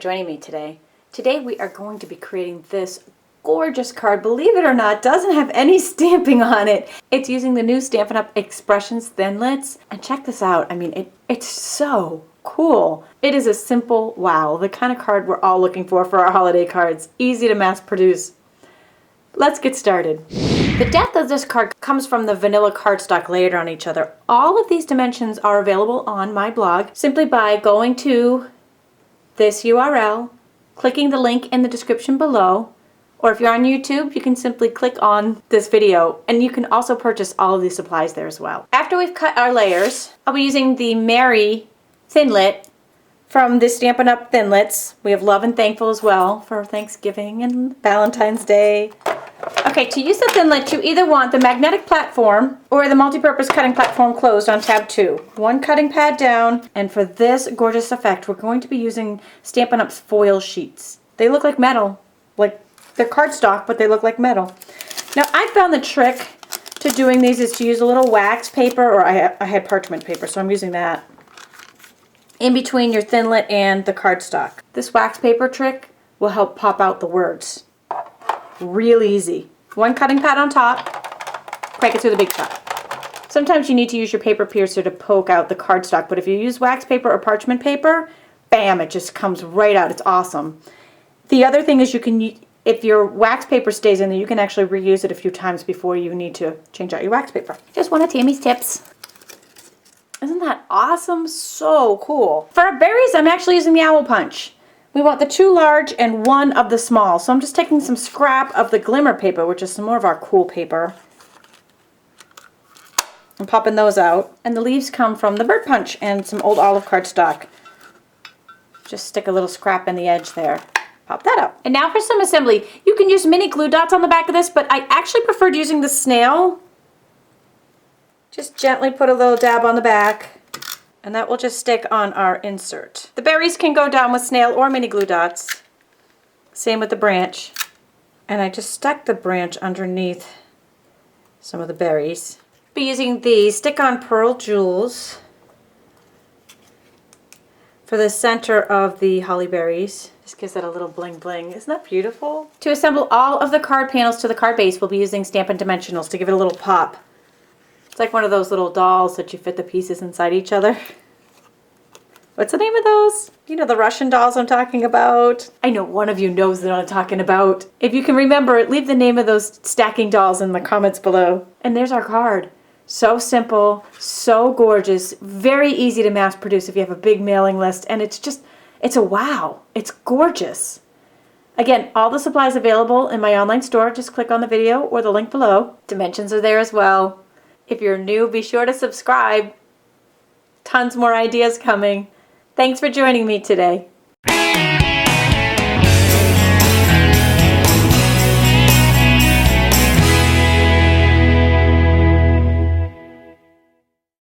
joining me today. Today we are going to be creating this gorgeous card. Believe it or not, doesn't have any stamping on it. It's using the new Stampin' Up! Expressions Thinlits. And check this out. I mean, it's so cool. It is a simple wow, the kind of card we're all looking for our holiday cards. Easy to mass produce. Let's get started. The depth of this card comes from the vanilla cardstock layered on each other. All of these dimensions are available on my blog simply by going to this URL, clicking the link in the description below, or if you're on YouTube, you can simply click on this video, and you can also purchase all of these supplies there as well. After we've cut our layers, I'll be using the Merry Thinlit from the Stampin' Up! Thinlits. We have Love and Thankful as well for Thanksgiving and Valentine's Day. Okay, to use the Thinlit, you either want the magnetic platform or the multi-purpose cutting platform closed on tab 2. One cutting pad down, and for this gorgeous effect, we're going to be using Stampin' Up's foil sheets. They look like metal, like they're cardstock, but they look like metal. Now, I found the trick to doing these is to use a little wax paper, or I had parchment paper, so I'm using that, in between your Thinlit and the cardstock. This wax paper trick will help pop out the words. Real easy. One cutting pad on top, crank it through the big top. Sometimes you need to use your paper piercer to poke out the cardstock, but if you use wax paper or parchment paper, bam, it just comes right out. It's awesome. The other thing is you can, if your wax paper stays in there, you can actually reuse it a few times before you need to change out your wax paper. Just one of Tammy's tips. Isn't that awesome? So cool. For our berries, I'm actually using the owl punch. We want the 2 large and 1 of the small. So I'm just taking some scrap of the glimmer paper, which is some more of our cool paper, and popping those out. And the leaves come from the bird punch and some old olive cardstock. Just stick a little scrap in the edge there. Pop that out. And now for some assembly. You can use mini glue dots on the back of this, but I actually preferred using the snail. Just gently put a little dab on the back, and that will just stick on our insert. The berries can go down with snail or mini glue dots. Same with the branch. And I just stuck the branch underneath some of the berries. Be using the stick-on pearl jewels for the center of the holly berries. Just gives it a little bling bling. Isn't that beautiful? To assemble all of the card panels to the card base, we'll be using Stampin' Dimensionals to give it a little pop. It's like one of those little dolls that you fit the pieces inside each other. What's the name of those? You know, the Russian dolls I'm talking about. I know one of you knows what I'm talking about. If you can remember it, leave the name of those stacking dolls in the comments below. And there's our card. So simple, so gorgeous, very easy to mass produce if you have a big mailing list, and it's a wow. It's gorgeous. Again, all the supplies available in my online store. Just click on the video or the link below. Dimensions are there as well. If you're new, be sure to subscribe. Tons more ideas coming. Thanks for joining me today.